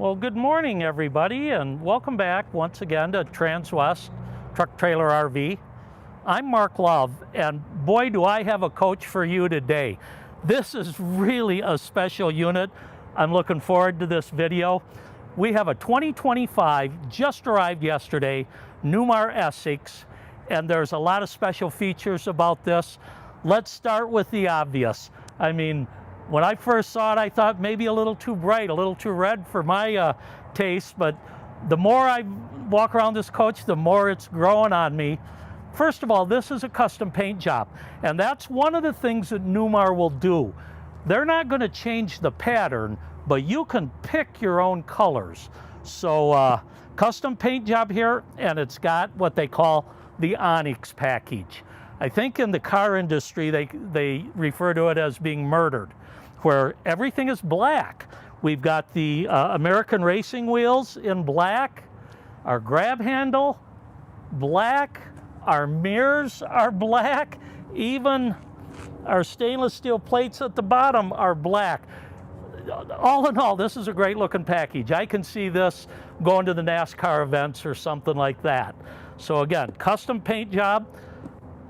Well, good morning, everybody, and welcome back once again to Transwest Truck Trailer RV. I'm Mark Love, and boy, do I have a coach for you today. This is really a special unit. I'm looking forward to this video. We have a 2025, just arrived yesterday, Newmar Essex, and there's a lot of special features about this. Let's start with the obvious. I mean, when I first saw it, I thought maybe a little too bright, a little too red for my taste, but the more I walk around this coach, the more it's growing on me. First of all, this is a custom paint job, and that's one of the things that Newmar will do. They're not going to change the pattern, but you can pick your own colors. So custom paint job here, and it's got what they call the Onyx package. I think in the car industry, they refer to it as being murdered, where everything is black. We've got the American racing wheels in black, our grab handle, black, our mirrors are black, even our stainless steel plates at the bottom are black. All in all, this is a great looking package. I can see this going to the NASCAR events or something like that. So again, custom paint job.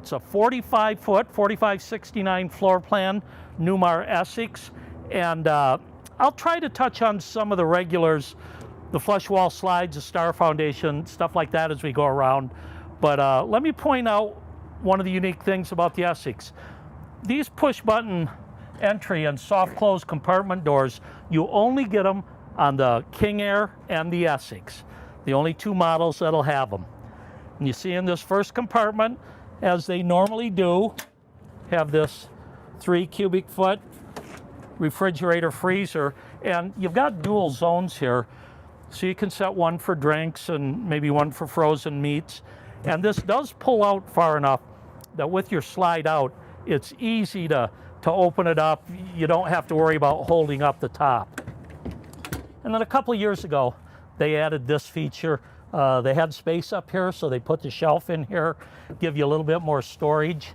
It's a 45-foot, 4569 floor plan, Newmar Essex, and I'll try to touch on some of the regulars, the flush wall slides, the star foundation, stuff like that as we go around. But let me point out one of the unique things about the Essex. These push button entry and soft close compartment doors, you only get them on the King Air and the Essex, the only two models that'll have them. And you see in this first compartment, as they normally do, have this 3 cubic foot refrigerator freezer, and you've got dual zones here, so you can set one for drinks and maybe one for frozen meats. And this does pull out far enough that with your slide out, it's easy to open it up. You don't have to worry about holding up the top. And then a couple of years ago, they added this feature. They had space up here, so they put the shelf in here, give you a little bit more storage.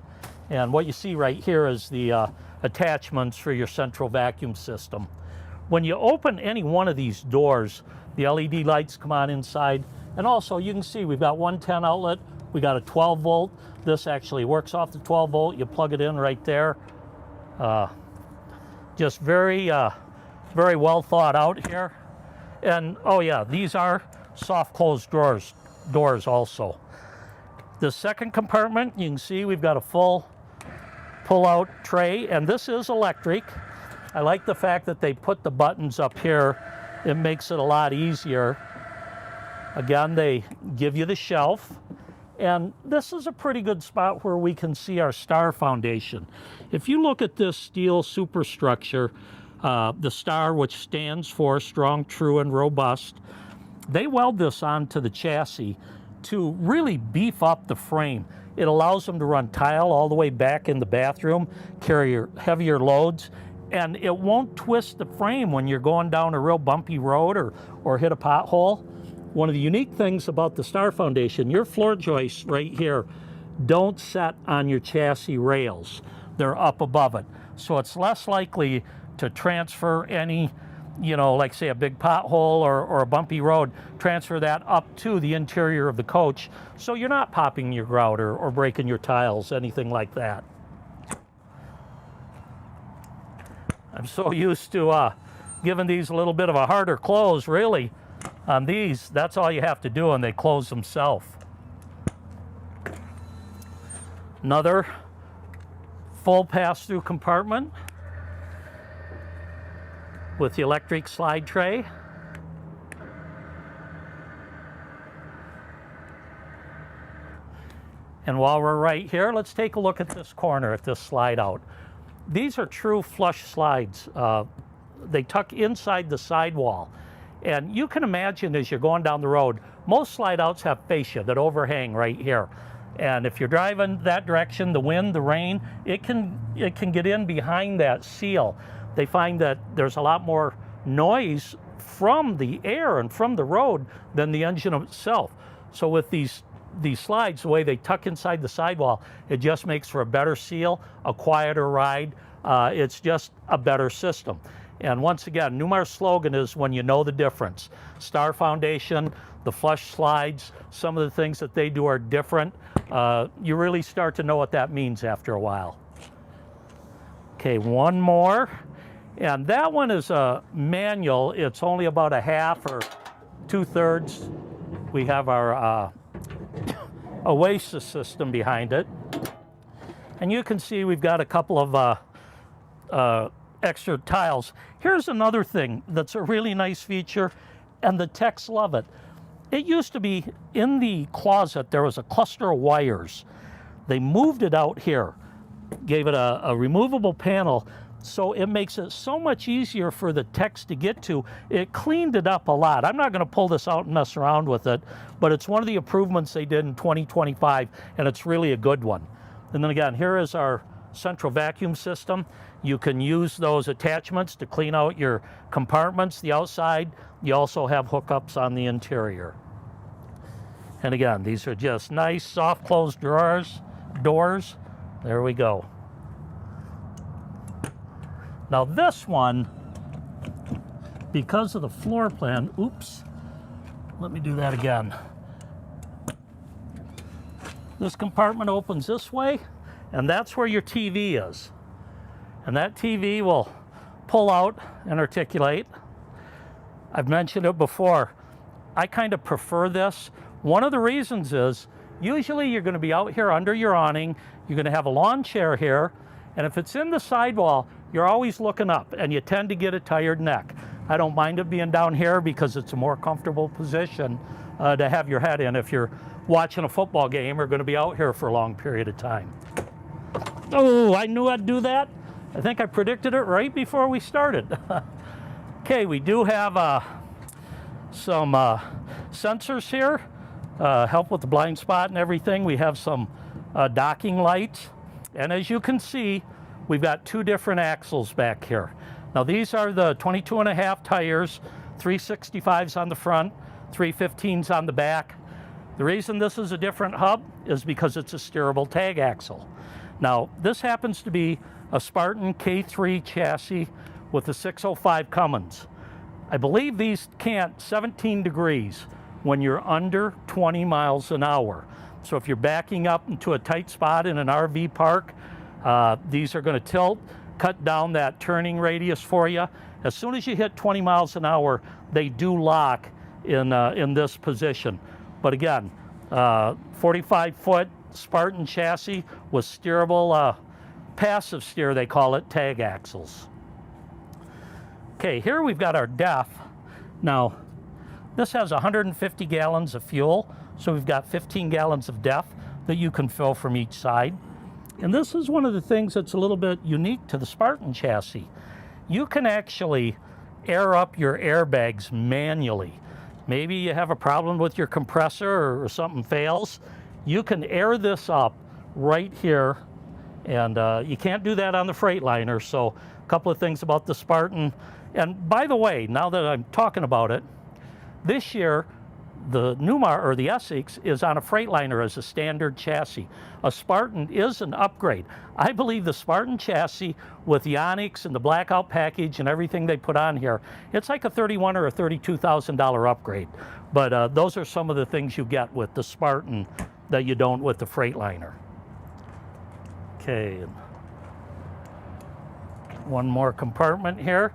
And what you see right here is the attachments for your central vacuum system. When you open any one of these doors, the LED lights come on inside. And also you can see we've got 110 outlet, we got a 12 volt. This actually works off the 12 volt. You plug it in right there. Just very well thought out here. And oh yeah, these are soft closed doors also. The second compartment, you can see we've got a full pull-out tray, and this is electric. I like the fact that they put the buttons up here. It makes it a lot easier. Again, they give you the shelf, and this is a pretty good spot where we can see our star foundation. If you look at this steel superstructure, the star, which stands for strong, true, and robust, they weld this onto the chassis to really beef up the frame. It allows them to run tile all the way back in the bathroom, carry heavier loads, and it won't twist the frame when you're going down a real bumpy road or hit a pothole. One of the unique things about the star foundation, your floor joists right here don't set on your chassis rails. They're up above it. So it's less likely to transfer any, you know, like say a big pothole or a bumpy road, transfer that up to the interior of the coach, so you're not popping your grout or breaking your tiles, anything like that. I'm so used to giving these a little bit of a harder close, really. On these, that's all you have to do, and they close themselves. Another full pass-through compartment with the electric slide tray. And while we're right here, let's take a look at this corner, at this slide out. These are true flush slides. They tuck inside the sidewall. And you can imagine as you're going down the road, most slide outs have fascia that overhang right here. And if you're driving that direction, the wind, the rain, it can get in behind that seal. They find that there's a lot more noise from the air and from the road than the engine itself. So with these slides, the way they tuck inside the sidewall, it just makes for a better seal, a quieter ride. It's just a better system. And once again, Newmar's slogan is when you know the difference. Star Foundation, the flush slides, some of the things that they do are different. You really start to know what that means after a while. Okay, one more. And that one is a manual. It's only about a half or 2/3. We have our Oasis system behind it. And you can see we've got a couple of extra tiles. Here's another thing that's a really nice feature, and the techs love it. It used to be in the closet, there was a cluster of wires. They moved it out here, gave it a removable panel, so it makes it so much easier for the techs to get to. It cleaned it up a lot. I'm not going to pull this out and mess around with it, but it's one of the improvements they did in 2025, and it's really a good one. And then again, here is our central vacuum system. You can use those attachments to clean out your compartments, the outside. You also have hookups on the interior. And again, these are just nice soft closed doors. There we go. Now this one, because of the floor plan, oops, let me do that again. This compartment opens this way, and that's where your TV is. And that TV will pull out and articulate. I've mentioned it before. I kind of prefer this. One of the reasons is usually you're going to be out here under your awning. You're going to have a lawn chair here. And if it's in the sidewall, you're always looking up and you tend to get a tired neck. I don't mind it being down here because it's a more comfortable position to have your head in if you're watching a football game or going to be out here for a long period of time. Oh, I knew I'd do that. I think I predicted it right before we started. Okay, we do have some sensors here, help with the blind spot and everything. We have some docking lights. And as you can see, we've got two different axles back here. Now these are the 22.5 tires, 365s on the front, 315s on the back. The reason this is a different hub is because it's a steerable tag axle. Now this happens to be a Spartin K3 chassis with a 605 Cummins. I believe these cant 17 degrees when you're under 20 miles an hour. So if you're backing up into a tight spot in an RV park, these are going to tilt, cut down that turning radius for you. As soon as you hit 20 miles an hour, they do lock in this position. But again, 45-foot Spartin chassis with steerable, passive steer, they call it, tag axles. Okay, here we've got our DEF. Now, this has 150 gallons of fuel, so we've got 15 gallons of DEF that you can fill from each side. And this is one of the things that's a little bit unique to the Spartin chassis. You can actually air up your airbags manually. Maybe you have a problem with your compressor or something fails. You can air this up right here, and you can't do that on the Freightliner. So a couple of things about the Spartin. And by the way, now that I'm talking about it, this year the Newmar, or the Essex, is on a Freightliner as a standard chassis. A Spartin is an upgrade. I believe the Spartin chassis with the Onyx and the Blackout package and everything they put on here, it's like a $31,000 or a $32,000 upgrade. But those are some of the things you get with the Spartin that you don't with the Freightliner. Okay, one more compartment here.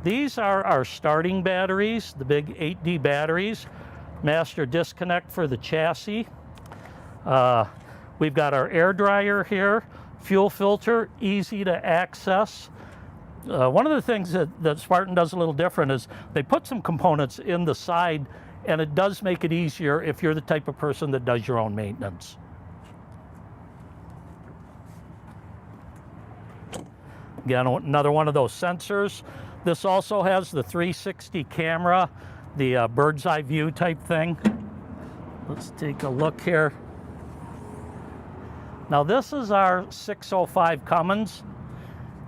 These are our starting batteries, the big 8D batteries. Master disconnect for the chassis. We've got our air dryer here, fuel filter, easy to access. One of the things that Spartin does a little different is they put some components in the side, and it does make it easier if you're the type of person that does your own maintenance. Again, another one of those sensors. This also has the 360 camera, the bird's eye view type thing. Let's take a look here. Now this is our 605 Cummins.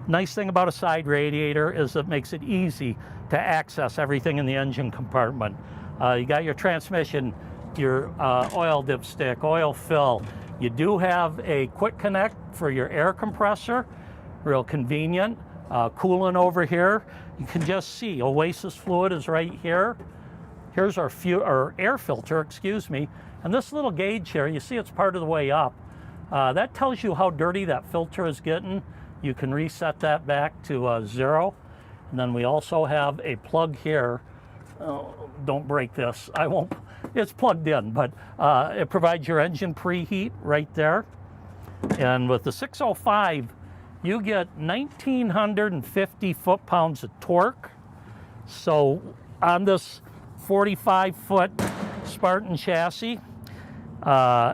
Nice thing about a side radiator is it makes it easy to access everything in the engine compartment. You got your transmission, your oil dipstick, oil fill. You do have a quick connect for your air compressor, real convenient. coolant over here. You can just see Oasis fluid is right here. Here's our air filter, excuse me. And this little gauge here, you see it's part of the way up. That tells you how dirty that filter is getting. You can reset that back to 0. And then we also have a plug here. Oh, don't break this. I won't. It's plugged in, but it provides your engine preheat right there. And with the 605, you get 1,950 foot-pounds of torque. So on this 45-foot Spartin chassis,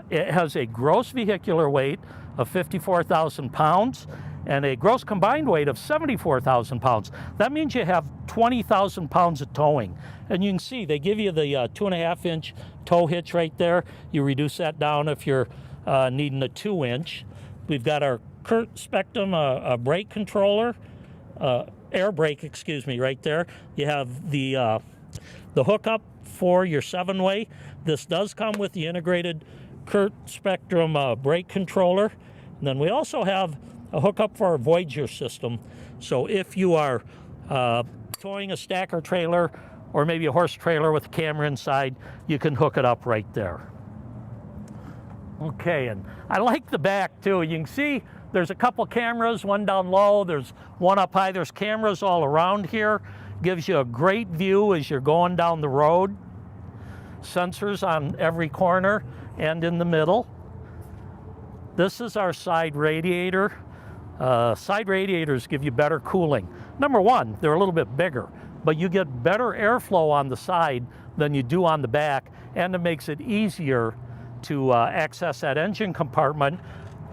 it has a gross vehicular weight of 54,000 pounds and a gross combined weight of 74,000 pounds. That means you have 20,000 pounds of towing. And you can see they give you the 2.5-inch tow hitch right there. You reduce that down if you're needing a 2-inch. We've got our Curt Spectrum brake controller, air brake, excuse me, right there. You have the hookup for your 7-way. This does come with the integrated Curt Spectrum brake controller. And then we also have a hookup for our Voyager system. So if you are towing a stacker trailer or maybe a horse trailer with a camera inside, you can hook it up right there. Okay, and I like the back too. You can see there's a couple cameras, one down low, there's one up high. There's cameras all around here. Gives you a great view as you're going down the road. Sensors on every corner and in the middle. This is our side radiator. Side radiators give you better cooling. Number one, they're a little bit bigger, but you get better airflow on the side than you do on the back, and it makes it easier to access that engine compartment.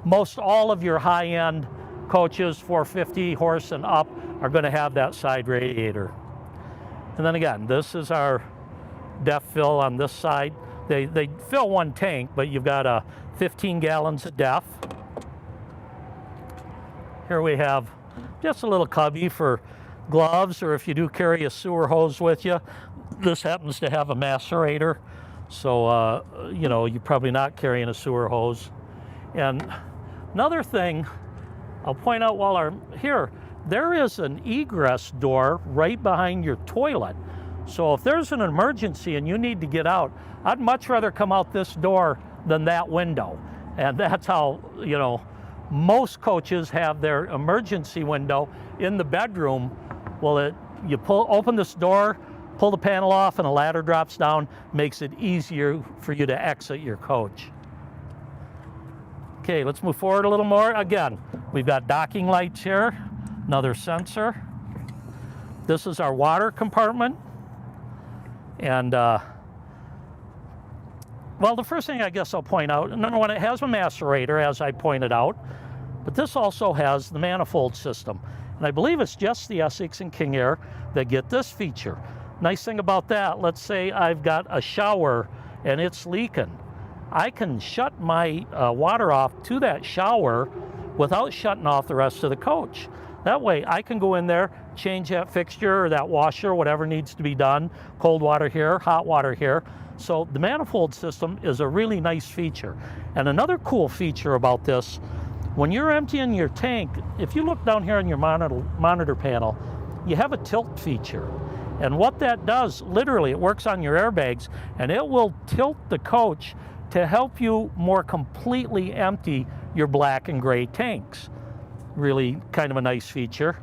Most all of your high-end coaches, 450 horse and up, are going to have that side radiator. And then again, this is our DEF fill on this side. They fill one tank, but you've got 15 gallons of DEF. Here we have just a little cubby for gloves, or if you do carry a sewer hose with you. This happens to have a macerator, so you know, you're probably not carrying a sewer hose. And another thing I'll point out while I'm here, there is an egress door right behind your toilet. So if there's an emergency and you need to get out, I'd much rather come out this door than that window. And that's how, you know, most coaches have their emergency window in the bedroom. Well, you open this door, pull the panel off, and a ladder drops down, makes it easier for you to exit your coach. Okay, let's move forward a little more. Again, we've got docking lights here, another sensor. This is our water compartment. And, well, the first thing I guess I'll point out, number one, it has a macerator, as I pointed out, but this also has the manifold system. And I believe it's just the Essex and King Air that get this feature. Nice thing about that, let's say I've got a shower and it's leaking. I can shut my water off to that shower without shutting off the rest of the coach. That way I can go in there, change that fixture or that washer, whatever needs to be done, cold water here, hot water here. So the manifold system is a really nice feature. And another cool feature about this, when you're emptying your tank, if you look down here on your monitor panel, you have a tilt feature. And what that does, literally, it works on your airbags, and it will tilt the coach to help you more completely empty your black and gray tanks. Really kind of a nice feature.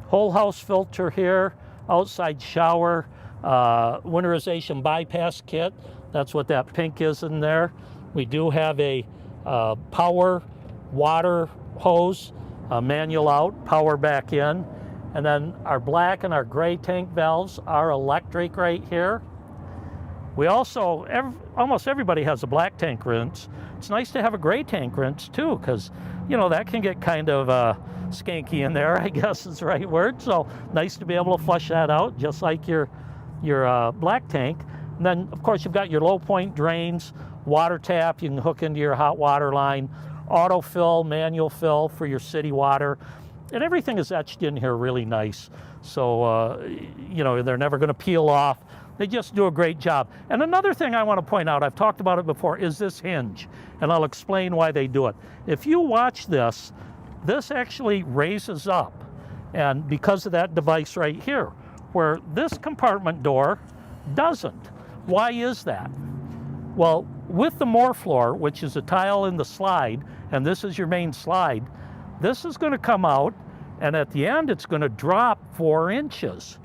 Whole house filter here, outside shower, winterization bypass kit. That's what that pink is in there. We do have a power water hose, manual out, power back in. And then our black and our gray tank valves are electric right here. We also, almost everybody has a black tank rinse. It's nice to have a gray tank rinse too, because, you know, that can get kind of skanky in there, I guess is the right word. So nice to be able to flush that out, just like your black tank. And then, of course, you've got your low point drains, water tap, you can hook into your hot water line, auto fill, manual fill for your city water. And everything is etched in here really nice. So, you know, they're never going to peel off. They just do a great job. And another thing I want to point out, I've talked about it before, is this hinge. And I'll explain why they do it. If you watch this, this actually raises up. And because of that device right here, where this compartment door doesn't. Why is that? Well, with the Morefloor, which is a tile in the slide, and this is your main slide, this is going to come out, and at the end it's going to drop 4 inches.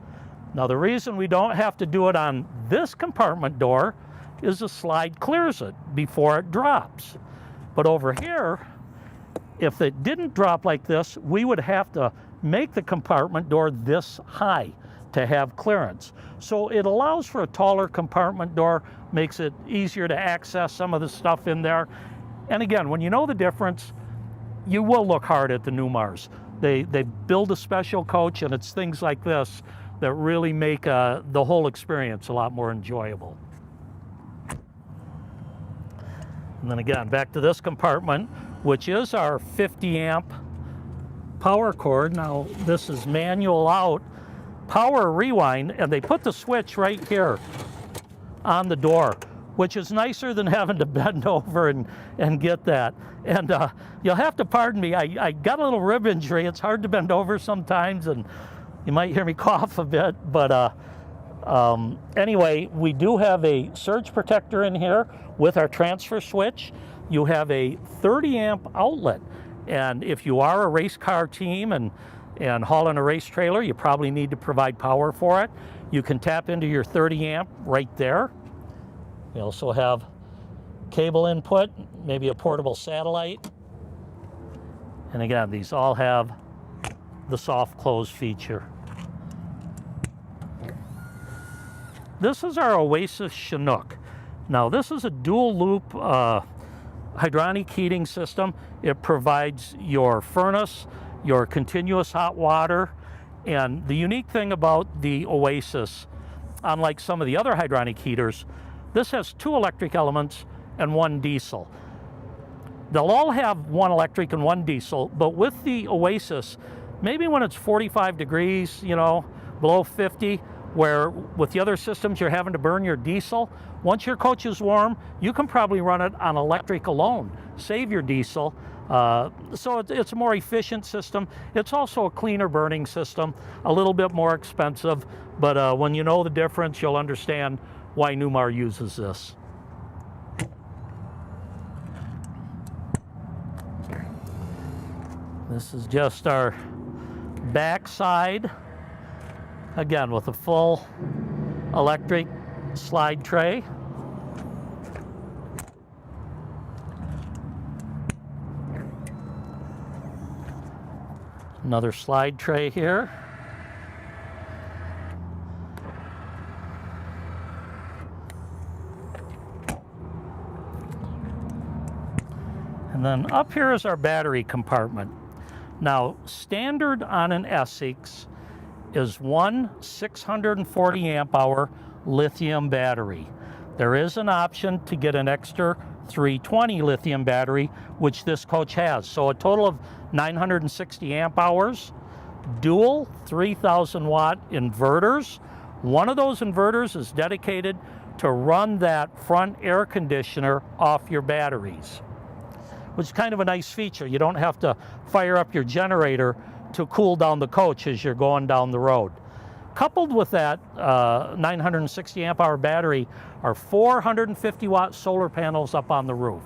Now the reason we don't have to do it on this compartment door is the slide clears it before it drops. But over here, if it didn't drop like this, we would have to make the compartment door this high to have clearance. So it allows for a taller compartment door, makes it easier to access some of the stuff in there. And again, when you know the difference, you will look hard at the Newmars. They build a special coach, and it's things like this that really make the whole experience a lot more enjoyable. And then again, back to this compartment, which is our 50 amp power cord. Now this is manual out, power rewind, and they put the switch right here on the door, which is nicer than having to bend over and get that. And you'll have to pardon me, I got a little rib injury. It's hard to bend over sometimes, and you might hear me cough a bit, but anyway, we do have a surge protector in here with our transfer switch. You have a 30 amp outlet, and if you are a race car team and hauling a race trailer, you probably need to provide power for it. You can tap into your 30 amp right there. We also have cable input, maybe a portable satellite. And again, these all have the soft close feature. This is our Oasis Chinook. Now this is a dual loop hydronic heating system. It provides your furnace, your continuous hot water, and the unique thing about the Oasis, unlike some of the other hydronic heaters, this has 2 electric elements and 1 diesel. They'll all have 1 electric and 1 diesel, but with the Oasis, maybe when it's 45 degrees, you know, below 50, where with the other systems you're having to burn your diesel, once your coach is warm, you can probably run it on electric alone, save your diesel. So it's a more efficient system. It's also a cleaner burning system, a little bit more expensive, but when you know the difference, you'll understand why Newmar uses this. This is just our back side, again with a full electric slide tray. Another slide tray here. And then up here is our battery compartment. Now, standard on an Essex is 1 640 amp hour lithium battery. There is an option to get an extra 320 lithium battery, which this coach has. So a total of 960 amp hours, dual 3,000 watt inverters. One of those inverters is dedicated to run that front air conditioner off your batteries, which is kind of a nice feature. You don't have to fire up your generator to cool down the coach as you're going down the road. Coupled with that 960 amp hour battery are 450 watt solar panels up on the roof.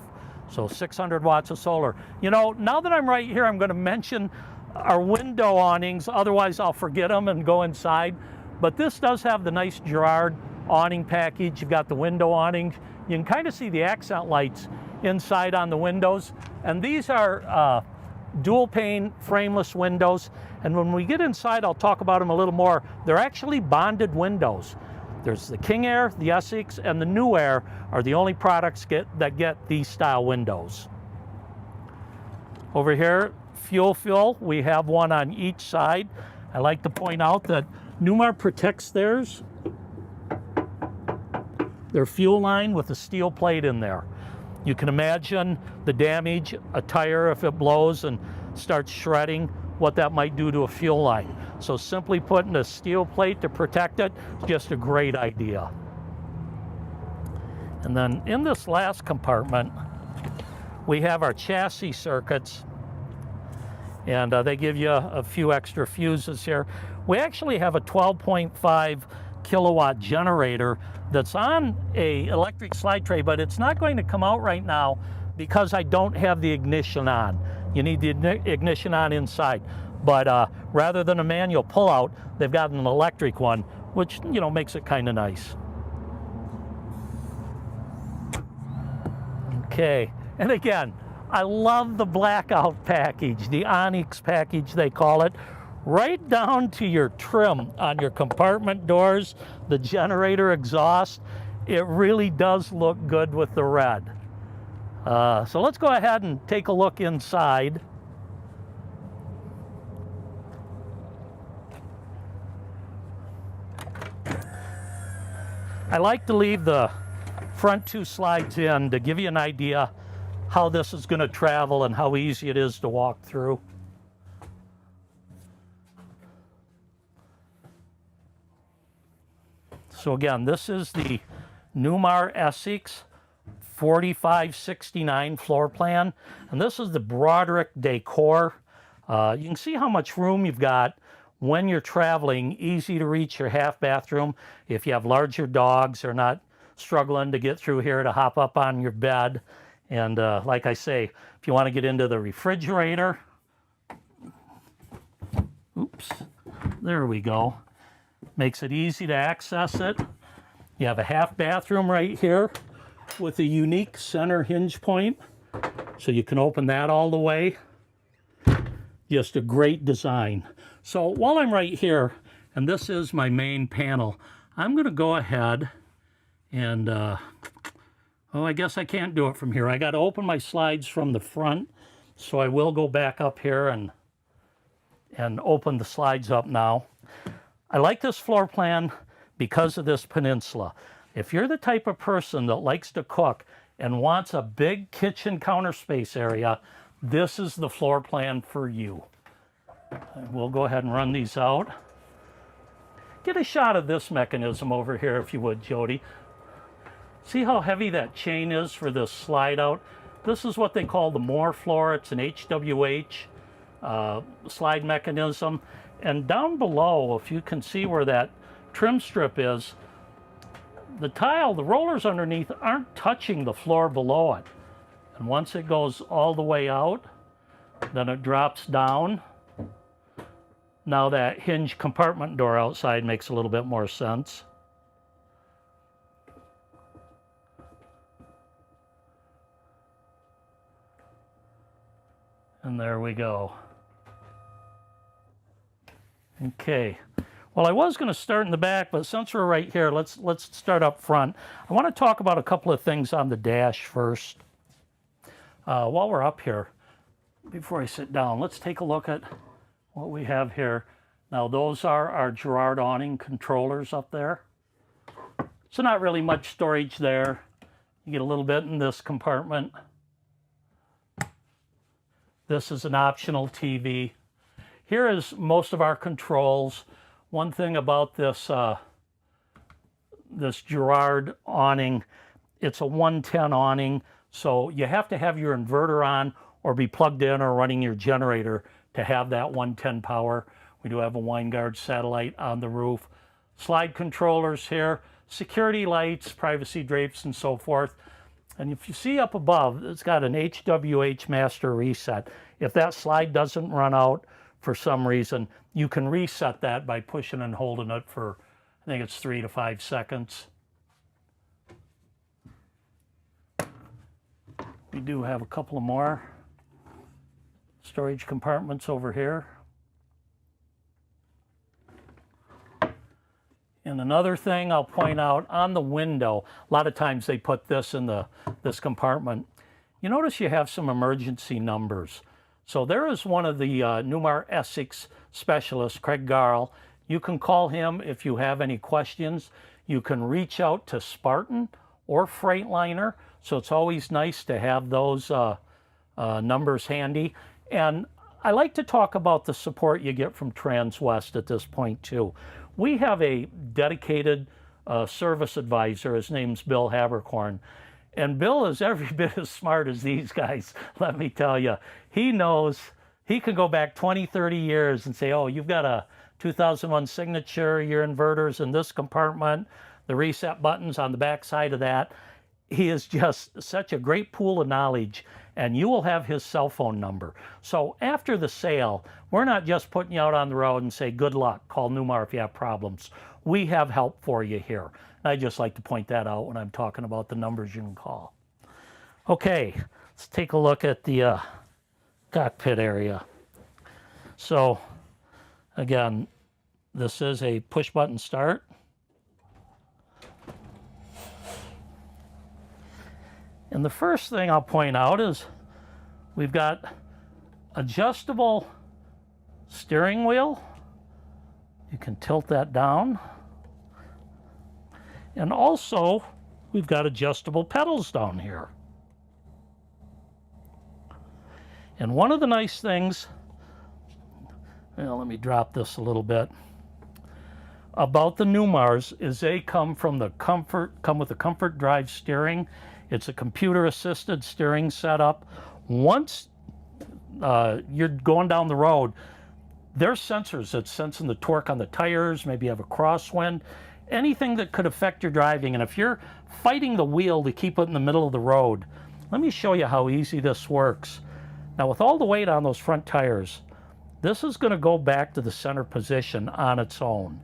So 600 watts of solar. You know, now that I'm right here, I'm going to mention our window awnings, otherwise I'll forget them and go inside. But this does have the nice Girard awning package. You've got the window awnings. You can kind of see the accent lights inside on the windows. And these are dual pane frameless windows. And when we get inside, I'll talk about them a little more. They're actually bonded windows. There's the King Air, the Essex, and the New Air are the only products that get these style windows. Over here, fuel, we have one on each side. I like to point out that Newmar protects their fuel line with a steel plate in there. You can imagine the damage a tire if it blows and starts shredding, what that might do to a fuel line. So simply putting a steel plate to protect it is just a great idea. And then in this last compartment, we have our chassis circuits. And they give you a few extra fuses here. We actually have a 12.5 kilowatt generator that's on a electric slide tray, but it's not going to come out right now because I don't have the ignition on. You need the ignition on inside. But rather than a manual pull-out, they've got an electric one, which, you know, makes it kind of nice. Okay, and again, I love the Blackout package, the Onyx package they call it, right down to your trim on your compartment doors, the generator exhaust. It really does look good with the red. So let's go ahead and take a look inside. I like to leave the front two slides in to give you an idea how this is going to travel and how easy it is to walk through. So again, this is the Newmar Essex 4569 floor plan, and this is the Broderick decor. You can see how much room you've got when you're traveling. Easy to reach your half bathroom if you have larger dogs or not struggling to get through here to hop up on your bed. And like I say, if you want to get into the refrigerator, oops, there we go. Makes it easy to access it. You have a half bathroom right here with a unique center hinge point, so you can open that all the way. Just a great design. So while I'm right here, and this is my main panel, I'm going to go ahead and, oh, I guess I can't do it from here. I got to open my slides from the front, so I will go back up here and open the slides up now. I like this floor plan because of this peninsula. If you're the type of person that likes to cook and wants a big kitchen counter space area, this is the floor plan for you. We'll go ahead and run these out. Get a shot of this mechanism over here if you would, Jody. See how heavy that chain is for this slide out? This is what they call the Moore floor. It's an HWH slide mechanism. And down below, if you can see where that trim strip is, the tile, the rollers underneath aren't touching the floor below it. And once it goes all the way out, then it drops down. Now that hinge compartment door outside makes a little bit more sense. And there we go. Okay. Well, I was going to start in the back, but since we're right here, let's start up front. I want to talk about a couple of things on the dash first. While we're up here, before I sit down, let's take a look at what we have here. Now, those are our Girard awning controllers up there. So not really much storage there. You get a little bit in this compartment. This is an optional TV. Here is most of our controls. One thing about this this Girard awning, it's a 110 awning, so you have to have your inverter on or be plugged in or running your generator to have that 110 power. We do have a Winegard satellite on the roof. Slide controllers here, security lights, privacy drapes, and so forth. And if you see up above, it's got an HWH master reset. If that slide doesn't run out for some reason, you can reset that by pushing and holding it for, I think it's 3 to 5 seconds. We do have a couple of more storage compartments over here. And another thing I'll point out on the window, a lot of times they put this in this compartment. You notice you have some emergency numbers. So there is one of the Newmar Essex specialists, Craig Garl. You can call him if you have any questions. You can reach out to Spartin or Freightliner. So it's always nice to have those numbers handy. And I like to talk about the support you get from Transwest at this point too. We have a dedicated service advisor. His name's Bill Habercorn. And Bill is every bit as smart as these guys, let me tell you. He knows he can go back 20, 30 years and say, oh, you've got a 2001 signature, your inverter's in this compartment, the reset buttons on the back side of that. He is just such a great pool of knowledge, and you will have his cell phone number. So after the sale, we're not just putting you out on the road and say, good luck, call Newmar if you have problems. We have help for you here. I just like to point that out when I'm talking about the numbers you can call. Okay, let's take a look at the cockpit area. So again, this is a push button start. And the first thing I'll point out is we've got adjustable steering wheel. You can tilt that down. And also, we've got adjustable pedals down here. And one of the nice things, well, let me drop this a little bit, about the Newmars is they come with the comfort drive steering. It's a computer-assisted steering setup. Once you're going down the road, there's sensors that's sensing the torque on the tires, maybe you have a crosswind, anything that could affect your driving. And if you're fighting the wheel to keep it in the middle of the road, let me show you how easy this works. Now, with all the weight on those front tires, this is going to go back to the center position on its own.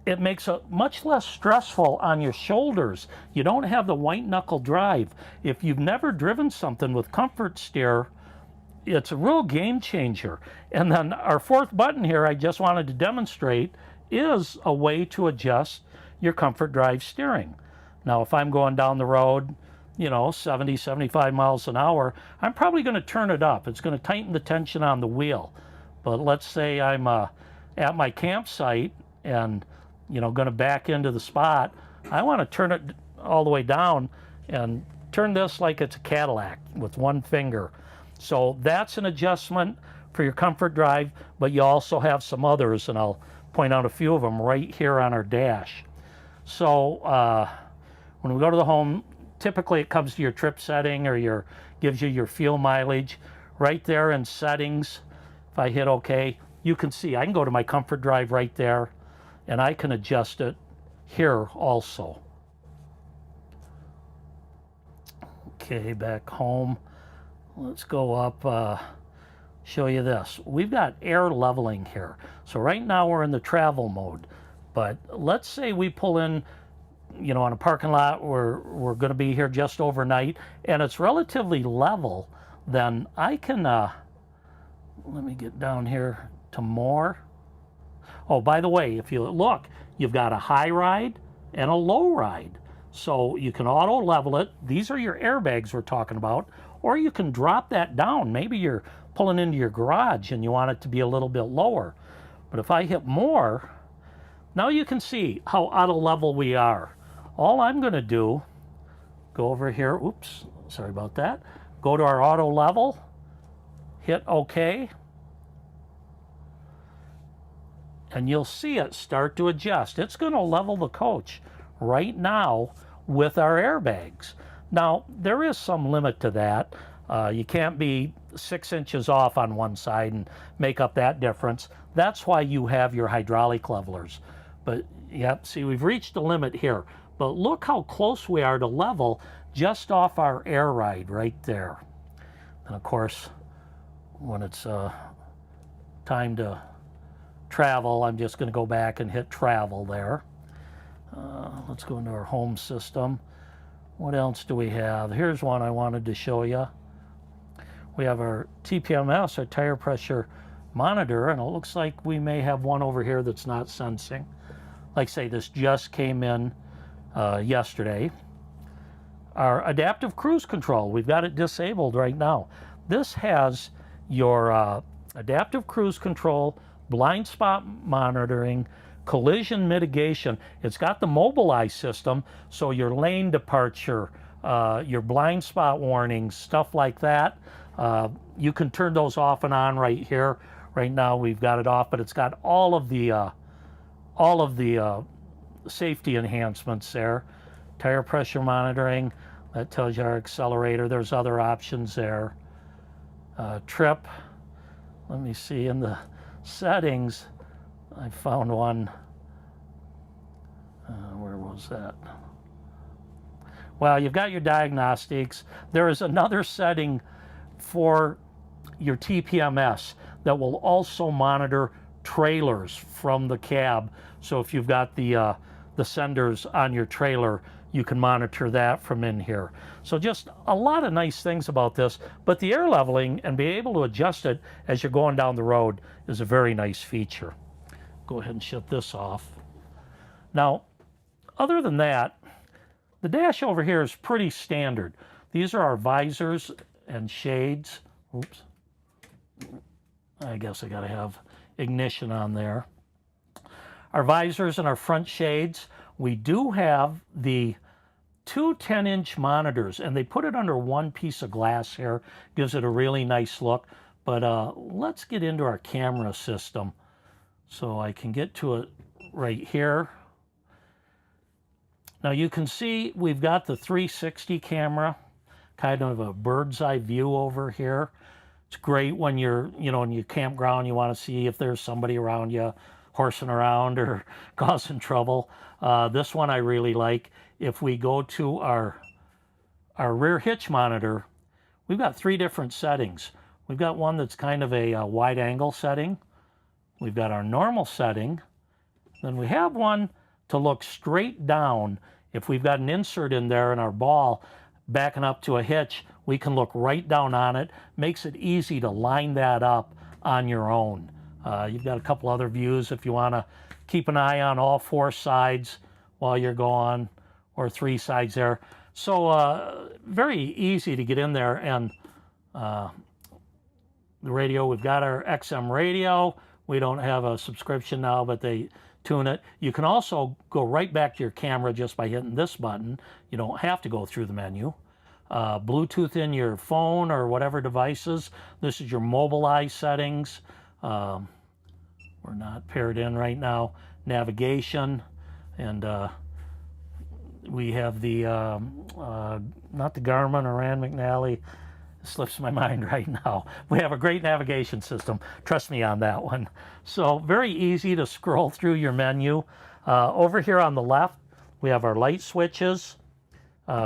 It makes it much less stressful on your shoulders. You don't have the white knuckle drive. If you've never driven something with comfort steer, it's a real game changer. And then our fourth button here, I just wanted to demonstrate, is a way to adjust your comfort drive steering. Now, if I'm going down the road, 70, 75 miles an hour, I'm probably going to turn it up. It's going to tighten the tension on the wheel. But let's say I'm at my campsite and going to back into the spot, I want to turn it all the way down and turn this like it's a Cadillac with one finger. So that's an adjustment for your comfort drive, but you also have some others, and I'll point out a few of them right here on our dash. So when we go to the home, typically it comes to your trip setting or gives you your fuel mileage. Right there in settings, if I hit OK, you can see I can go to my comfort drive right there, and I can adjust it here also. Okay, back home. Let's go up, show you this. We've got air leveling here. So right now we're in the travel mode, but let's say we pull in, on a parking lot where we're going to be here just overnight, and it's relatively level, then I can, let me get down here to more. Oh, by the way, if you look, you've got a high ride and a low ride. So you can auto level it. These are your airbags we're talking about. Or you can drop that down. Maybe you're pulling into your garage and you want it to be a little bit lower. But if I hit more, now you can see how out of level we are. All I'm going to do, go over here. Oops, sorry about that. Go to our auto level, hit OK. And you'll see it start to adjust. It's going to level the coach right now with our airbags. Now, there is some limit to that. You can't be 6 inches off on one side and make up that difference. That's why you have your hydraulic levelers. But, yep, see, we've reached the limit here. But look how close we are to level just off our air ride right there. And, of course, when it's time to travel, I'm just going to go back and hit travel there. Let's go into our home system. What else do we have? Here's one I wanted to show you. We have our TPMS, our tire pressure monitor, and it looks like we may have one over here that's not sensing. Like I say, this just came in yesterday. Our adaptive cruise control, we've got it disabled right now. This has your adaptive cruise control, blind spot monitoring, collision mitigation. It's got the Mobilize system, so your lane departure, your blind spot warnings, stuff like that. You can turn those off and on right here. Right now we've got it off, but it's got all of the safety enhancements there. Tire pressure monitoring, that tells you our accelerator. There's other options there. Trip, let me see, in the settings, I found one. Where was that? Well, you've got your diagnostics. There is another setting for your TPMS that will also monitor trailers from the cab. So if you've got the senders on your trailer, you can monitor that from in here. So just a lot of nice things about this, but the air leveling and be able to adjust it as you're going down the road is a very nice feature. Go ahead and shut this off. Now, other than that, the dash over here is pretty standard. These are our visors and shades. Oops. I guess I gotta have ignition on there. Our visors and our front shades. We do have the two 10-inch monitors, and they put it under one piece of glass here. Gives it a really nice look. But let's get into our camera system. So I can get to it right here. Now you can see we've got the 360 camera, kind of a bird's eye view over here. It's great when you're, in your campground, you want to see if there's somebody around you horsing around or causing trouble. This one I really like. If we go to our rear hitch monitor, we've got three different settings. We've got one that's kind of a wide angle setting. We've got our normal setting. Then we have one to look straight down. If we've got an insert in there in our ball backing up to a hitch, we can look right down on it. Makes it easy to line that up on your own. You've got a couple other views if you want to keep an eye on all four sides while you're going, or three sides there. So very easy to get in there. And the radio, we've got our XM radio. We don't have a subscription now, but they tune it. You can also go right back to your camera just by hitting this button. You don't have to go through the menu. Bluetooth in your phone or whatever devices. This is your Mobilize settings. We're not paired in right now. Navigation, and we have the, not the Garmin or Rand McNally, it slips my mind right now. We have a great navigation system, trust me on that one. So very easy to scroll through your menu. Over here on the left, we have our light switches.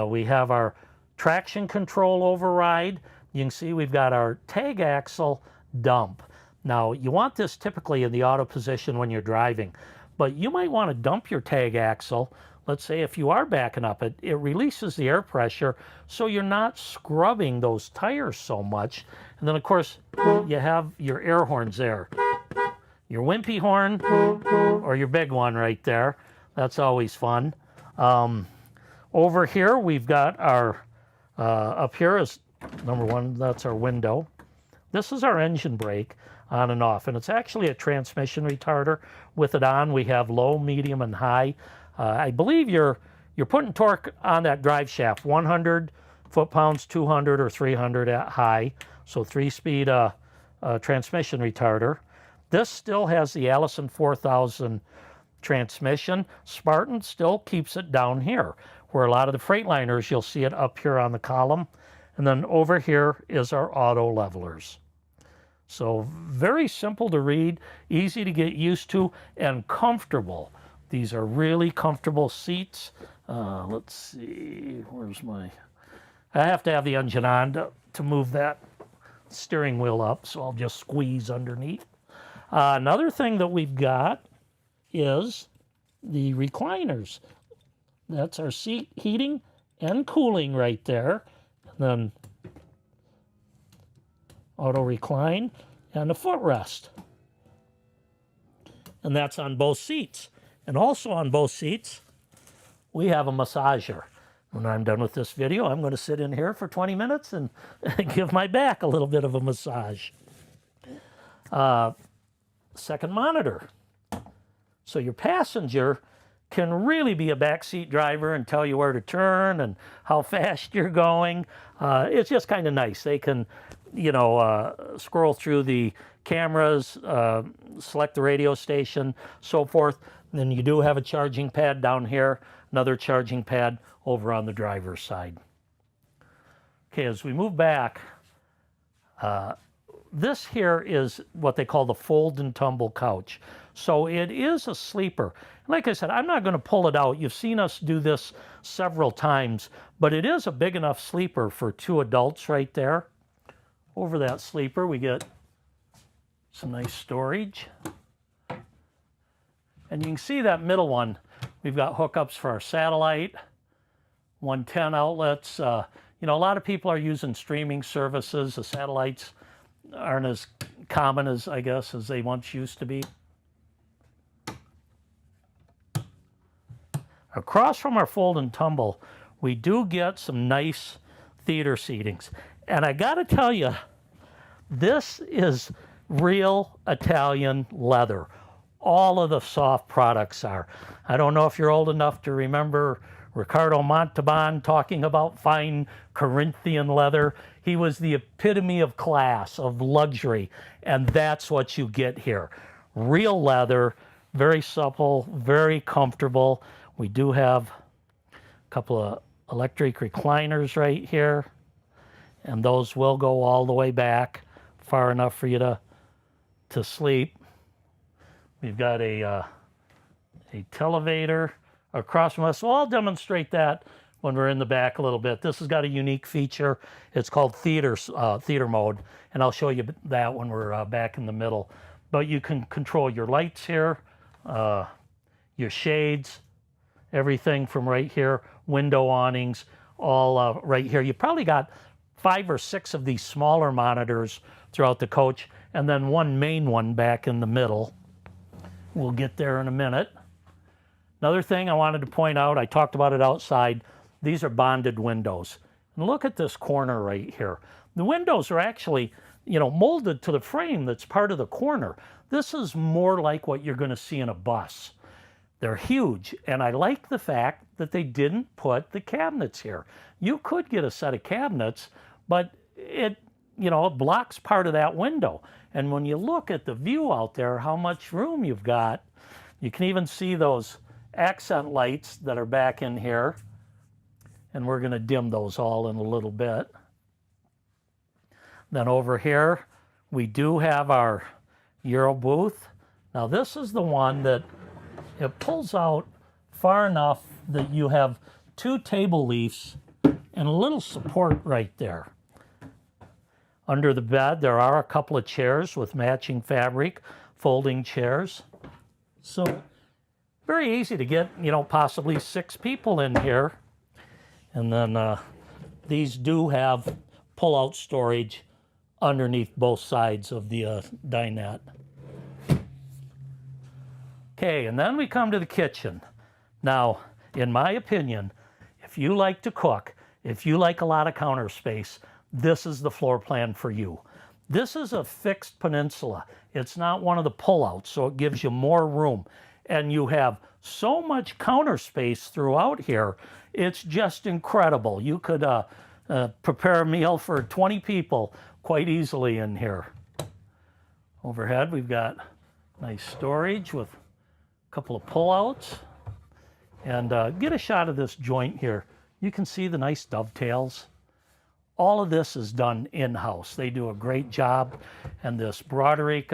We have our traction control override. You can see we've got our tag axle dump. Now, you want this typically in the auto position when you're driving, but you might want to dump your tag axle. Let's say if you are backing up, it releases the air pressure, so you're not scrubbing those tires so much. And then, of course, you have your air horns there. Your wimpy horn or your big one right there. That's always fun. Over here, we've got our, up here is number one, that's our window. This is our engine brake, on and off, and it's actually a transmission retarder. With it on, we have low, medium, and high. I believe you're putting torque on that drive shaft, 100 foot-pounds, 200 or 300 at high, so 3-speed transmission retarder. This still has the Allison 4000 transmission. Spartin still keeps it down here, where a lot of the Freightliners, you'll see it up here on the column. And then over here is our auto levelers. So very simple to read, easy to get used to, and comfortable. These are really comfortable seats. Let's see, where's my... I have to have the engine on to move that steering wheel up, so I'll just squeeze underneath. Another thing that we've got is the recliners. That's our seat heating and cooling right there. And then auto recline and a footrest. And that's on both seats. And also on both seats, we have a massager. When I'm done with this video, I'm going to sit in here for 20 minutes and give my back a little bit of a massage. Second monitor. So your passenger can really be a backseat driver and tell you where to turn and how fast you're going. It's just kind of nice. They can, scroll through the cameras, select the radio station, so forth. And then you do have a charging pad down here, another charging pad over on the driver's side. Okay, as we move back, this here is what they call the fold and tumble couch. So it is a sleeper. Like I said, I'm not going to pull it out. You've seen us do this several times, but it is a big enough sleeper for 2 adults right there. Over that sleeper, we get some nice storage. And you can see that middle one, we've got hookups for our satellite, 110 outlets. You know, a lot of people are using streaming services. The satellites aren't as common as, I guess, as they once used to be. Across from our fold and tumble, we do get some nice theater seatings. And I gotta tell you, this is real Italian leather. All of the soft products are. I don't know if you're old enough to remember Riccardo Montalban talking about fine Corinthian leather. He was the epitome of class, of luxury, and that's what you get here. Real leather, very supple, very comfortable. We do have a couple of electric recliners right here, and those will go all the way back far enough for you to sleep. We've got a televator across from us. So I'll demonstrate that when we're in the back a little bit. This has got a unique feature. It's called theater mode, and I'll show you that when we're back in the middle. But you can control your lights here, your shades, everything from right here, window awnings, all right here. You probably got 5 or 6 of these smaller monitors throughout the coach, and then one main one back in the middle. We'll get there in a minute. Another thing I wanted to point out, I talked about it outside, these are bonded windows. And look at this corner right here. The windows are actually, you know, molded to the frame that's part of the corner. This is more like what you're going to see in a bus. They're huge, and I like the fact that they didn't put the cabinets here. You could get a set of cabinets, but it, you know, it blocks part of that window. And when you look at the view out there, how much room you've got, you can even see those accent lights that are back in here. And we're going to dim those all in a little bit. Then over here, we do have our Euro booth. Now this is the one that it pulls out far enough that you have 2 table leaves and a little support right there. Under the bed, there are a couple of chairs with matching fabric, folding chairs. So very easy to get, you know, possibly 6 people in here. And then these do have pull-out storage underneath both sides of the dinette. Okay, and then we come to the kitchen. Now, in my opinion, if you like to cook, if you like a lot of counter space, this is the floor plan for you. This is a fixed peninsula. It's not one of the pullouts, so it gives you more room. And you have so much counter space throughout here, it's just incredible. You could prepare a meal for 20 people quite easily in here. Overhead, we've got nice storage with a couple of pullouts. And get a shot of this joint here. You can see the nice dovetails. All of this is done in-house. They do a great job. And this Broderick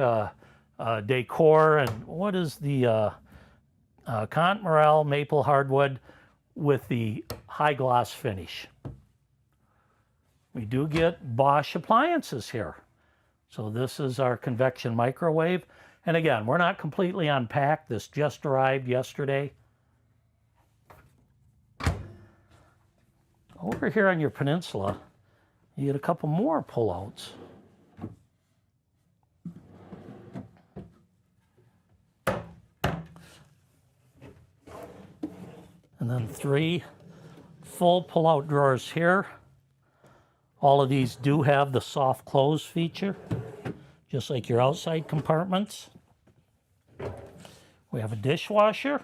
decor, and what is the Cont Morel maple hardwood with the high gloss finish. We do get Bosch appliances here. So this is our convection microwave. And again, we're not completely unpacked. This just arrived yesterday. Over here on your peninsula, you get a couple more pullouts. And then 3 full pull-out drawers here. All of these do have the soft close feature, just like your outside compartments. We have a dishwasher.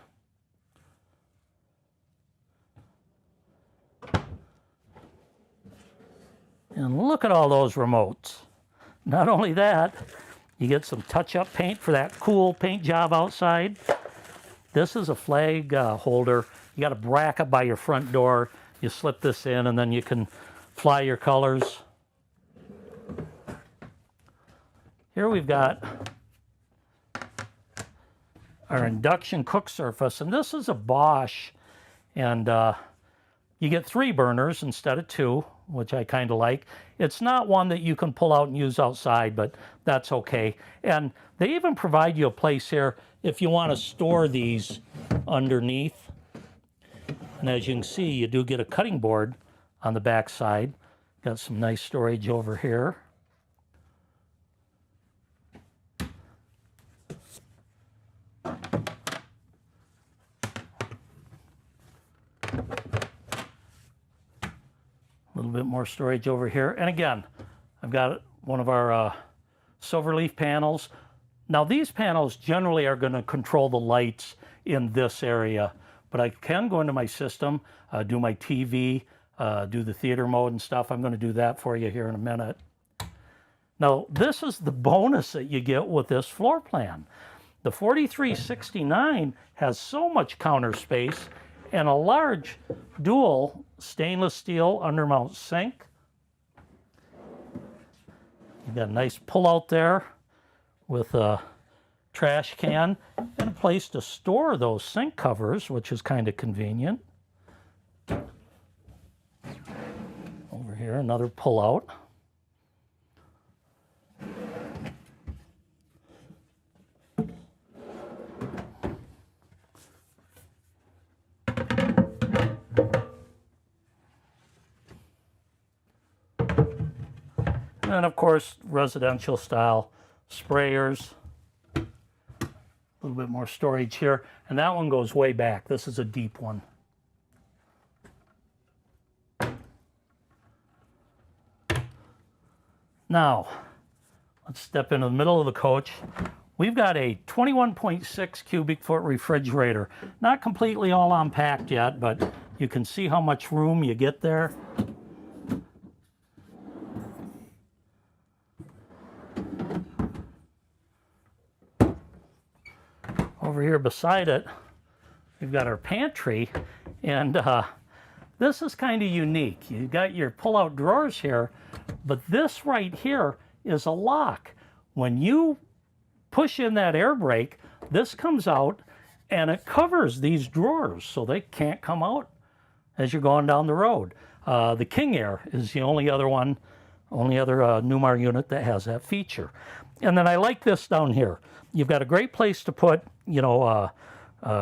And look at all those remotes. Not only that, you get some touch-up paint for that cool paint job outside. This is a flag holder. You got a bracket by your front door. You slip this in and then you can fly your colors. Here we've got our induction cook surface, and this is a Bosch, and you get 3 burners instead of 2, which I kind of like. It's not one that you can pull out and use outside, but that's okay. And they even provide you a place here if you want to store these underneath. And as you can see, you do get a cutting board on the back side. Got some nice storage over here. A little bit more storage over here. And again, I've got one of our silver leaf panels. Now these panels generally are going to control the lights in this area, but I can go into my system, do my TV, do the theater mode and stuff. I'm going to do that for you here in a minute. Now this is the bonus that you get with this floor plan. The 4369 has so much counter space and a large dual stainless steel undermount sink. You've got a nice pull-out there with a trash can and a place to store those sink covers, which is kind of convenient. Over here, another pull-out. And of course, residential style sprayers. A little bit more storage here. And that one goes way back. This is a deep one. Now, let's step into the middle of the coach. We've got a 21.6 cubic foot refrigerator. Not completely all unpacked yet, but you can see how much room you get there. Over here beside it, we've got our pantry, and this is kind of unique. You've got your pull-out drawers here, but this right here is a lock. When you push in that air brake, this comes out and it covers these drawers so they can't come out as you're going down the road. The King Air is the only other Newmar unit that has that feature. And then I like this down here. You've got a great place to put,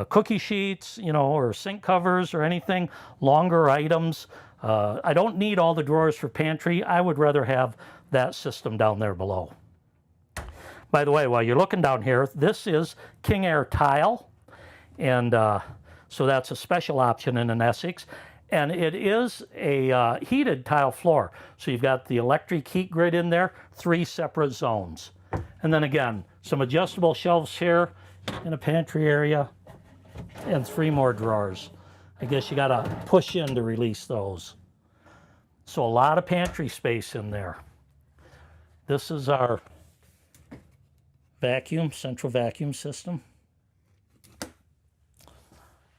cookie sheets, or sink covers or anything, longer items. I don't need all the drawers for pantry. I would rather have that system down there below. By the way, while you're looking down here, this is King Air tile. And so that's a special option in an Essex. And it is a heated tile floor. So you've got the electric heat grid in there, 3 separate zones. And then again, some adjustable shelves here in a pantry area and 3 more drawers. I guess you got to push in to release those. So a lot of pantry space in there. This is our central vacuum system.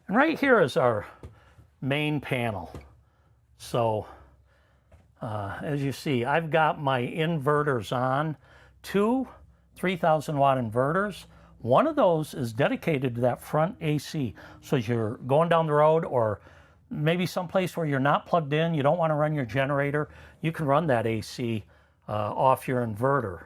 And right here is our main panel. So as you see, I've got my inverters on, 2 3,000 watt inverters. One of those is dedicated to that front AC. So as you're going down the road or maybe someplace where you're not plugged in, you don't want to run your generator, you can run that AC off your inverter.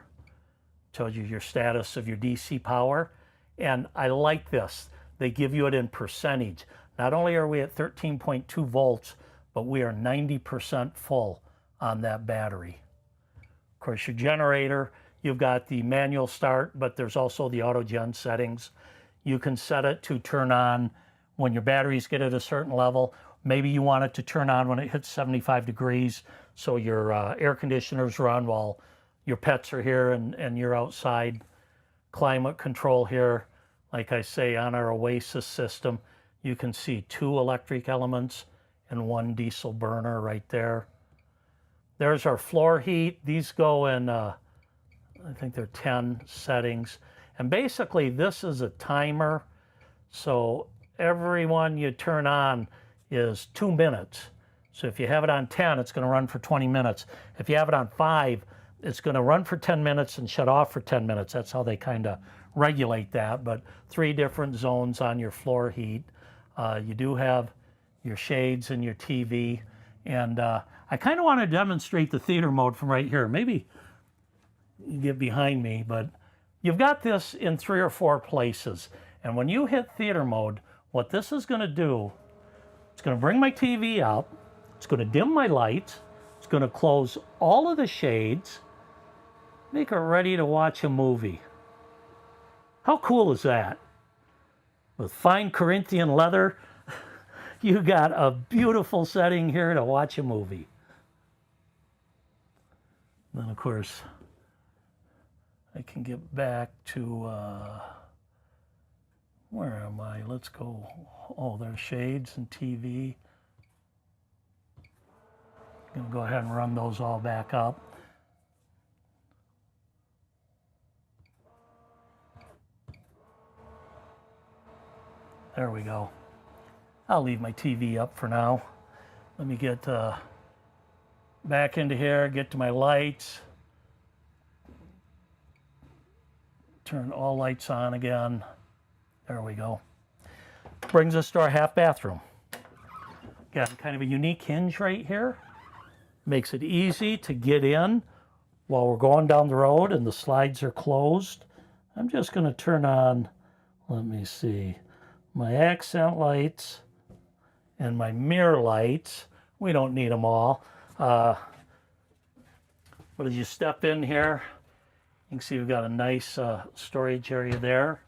Tells you your status of your DC power. And I like this. They give you it in percentage. Not only are we at 13.2 volts, but we are 90% full on that battery. Of course, your generator, you've got the manual start, but there's also the auto gen settings. You can set it to turn on when your batteries get at a certain level. Maybe you want it to turn on when it hits 75 degrees, so your air conditioners run while your pets are here and you're outside. Climate control here, like I say, on our Oasis system, you can see 2 electric elements and 1 diesel burner right there. There's our floor heat. These go in, I think they're 10 settings. And basically this is a timer. So every one you turn on is 2 minutes. So if you have it on 10, it's going to run for 20 minutes. If you have it on 5, It's going to run for 10 minutes and shut off for 10 minutes. That's how they kind of regulate that. But 3 different zones on your floor heat. You do have your shades and your TV. And I kind of want to demonstrate the theater mode from right here. Maybe you get behind me, but you've got this in 3 or 4 places. And when you hit theater mode, what this is going to do, it's going to bring my TV up. It's going to dim my lights. It's going to close all of the shades. Make her ready to watch a movie. How cool is that? With fine Corinthian leather, you got a beautiful setting here to watch a movie. Then, of course, I can get back to, where am I? Let's go. Oh, there's shades and TV. I'm going to go ahead and run those all back up. There we go. I'll leave my TV up for now. Let me get back into here, get to my lights. Turn all lights on again. There we go. Brings us to our half bathroom. Got kind of a unique hinge right here. Makes it easy to get in while we're going down the road and the slides are closed. I'm just going to turn on, let me see, my accent lights and my mirror lights. We don't need them all. But as you step in here, you can see we've got a nice storage area there.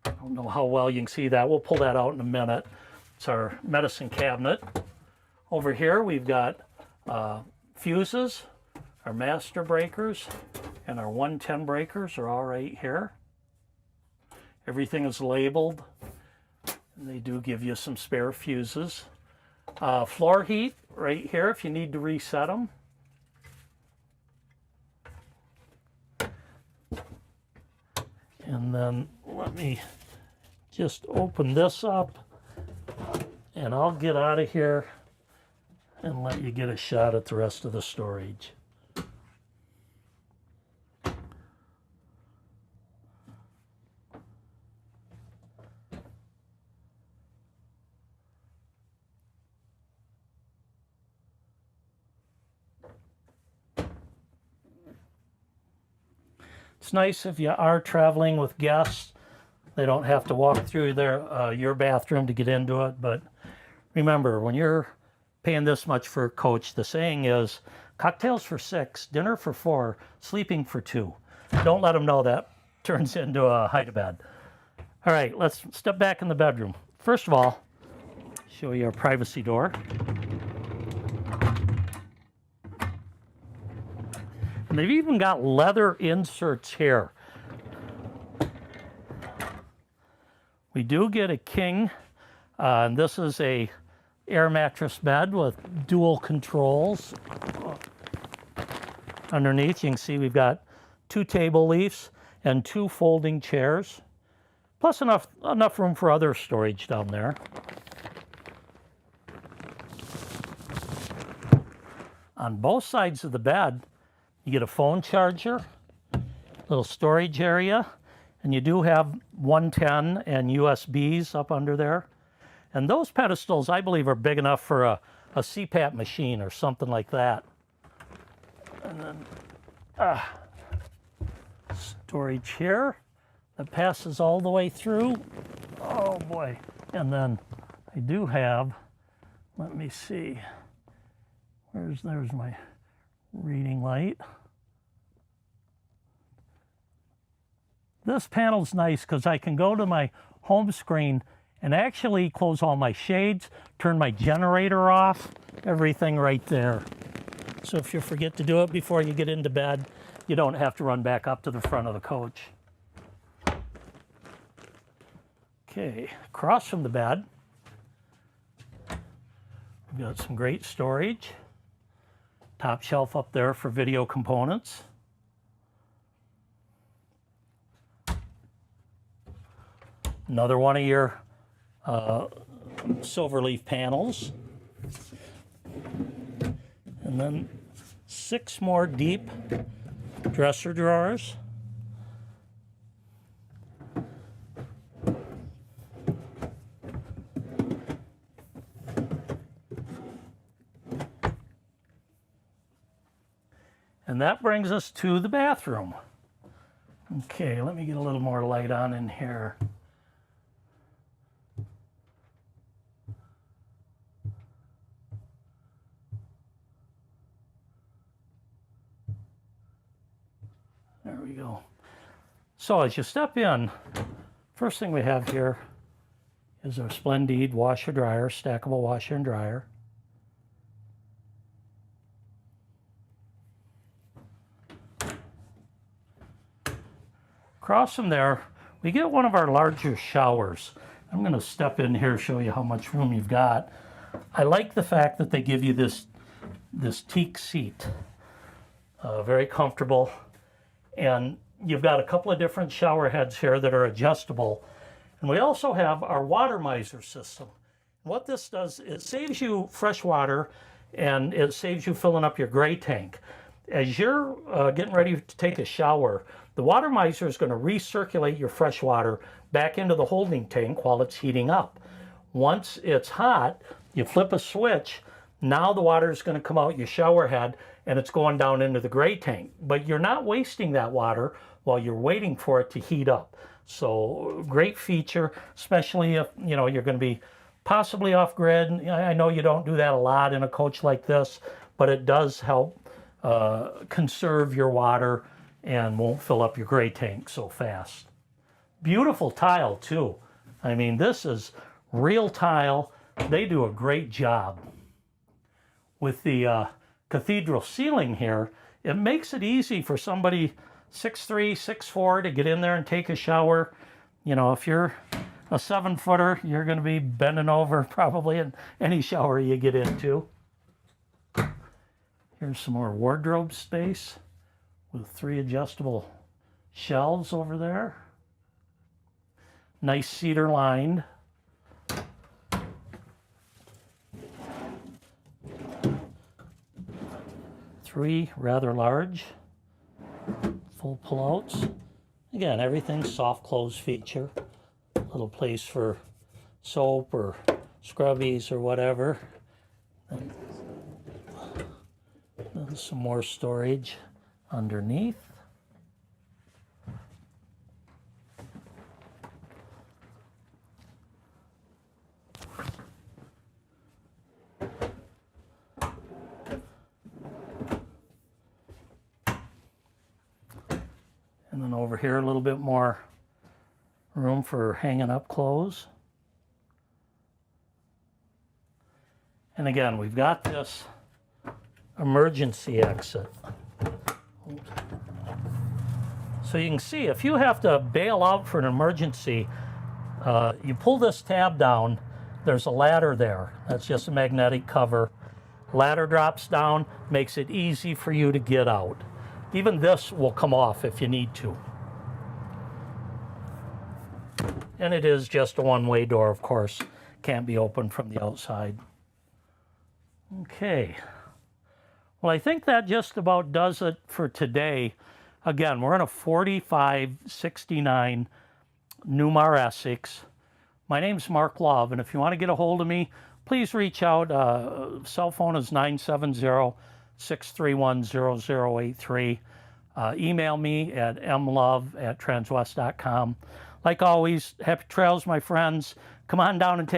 I don't know how well you can see that. We'll pull that out in a minute. It's our medicine cabinet. Over here we've got fuses, our master breakers, and our 110 breakers are all right here. Everything is labeled, and they do give you some spare fuses. Floor heat right here if you need to reset them. And then let me just open this up, and I'll get out of here and let you get a shot at the rest of the storage. It's nice if you are traveling with guests. They don't have to walk through your bathroom to get into it. But remember, when you're paying this much for a coach, the saying is, cocktails for 6, dinner for 4, sleeping for 2. Don't let them know that turns into a hide-a-bed. All right, let's step back in the bedroom. First of all, show you our privacy door. And they've even got leather inserts here. We do get a king, and this is a air mattress bed with dual controls. Underneath, you can see we've got 2 table leaves and 2 folding chairs, plus enough room for other storage down there. On both sides of the bed, you get a phone charger, little storage area, and you do have 110 and USBs up under there. And those pedestals, I believe, are big enough for a CPAP machine or something like that. And then storage here that passes all the way through. Oh boy. And then I do have, let me see, there's my reading light. This panel's nice because I can go to my home screen and actually close all my shades, turn my generator off, everything right there. So if you forget to do it before you get into bed, you don't have to run back up to the front of the coach. Okay, across from the bed, we've got some great storage. Top shelf up there for video components. Another one of your silver leaf panels. And then 6 more deep dresser drawers. And that brings us to the bathroom. Okay, let me get a little more light on in here. There we go. So as you step in, first thing we have here is our Splendid washer dryer, stackable washer and dryer. Across from there, we get one of our larger showers. I'm going to step in here, show you how much room you've got. I like the fact that they give you this teak seat. Very comfortable. And you've got a couple of different shower heads here that are adjustable. And we also have our water miser system. What this does, it saves you fresh water and it saves you filling up your gray tank. As you're getting ready to take a shower, the water miser is going to recirculate your fresh water back into the holding tank while it's heating up. Once it's hot, you flip a switch. Now the water is going to come out your shower head and it's going down into the gray tank. But you're not wasting that water while you're waiting for it to heat up. So great feature, especially if you're going to be possibly off grid. I know you don't do that a lot in a coach like this, but it does help conserve your water and won't fill up your gray tank so fast. Beautiful tile too. I mean, this is real tile. They do a great job. With the cathedral ceiling here, it makes it easy for somebody 6'3", 6'4" to get in there and take a shower. If you're a 7-footer, you're going to be bending over probably in any shower you get into. Here's some more wardrobe space with 3 adjustable shelves over there. Nice cedar lined. Three rather large full pullouts. Again, everything's soft close feature. Little place for soap or scrubbies or whatever. And then some more storage underneath. And then over here, a little bit more room for hanging up clothes. And again, we've got this emergency exit. So you can see, if you have to bail out for an emergency, you pull this tab down, there's a ladder there. That's just a magnetic cover. Ladder drops down, makes it easy for you to get out. Even this will come off if you need to. And it is just a one-way door, of course. Can't be opened from the outside. Okay. Well, I think that just about does it for today. Again, we're in a 4569 Newmar Essex. My name's Mark Love, and if you want to get a hold of me, please reach out. Cell phone is 970-631-0083. Email me at mlove@transwest.com. Like always, happy trails, my friends. Come on down and take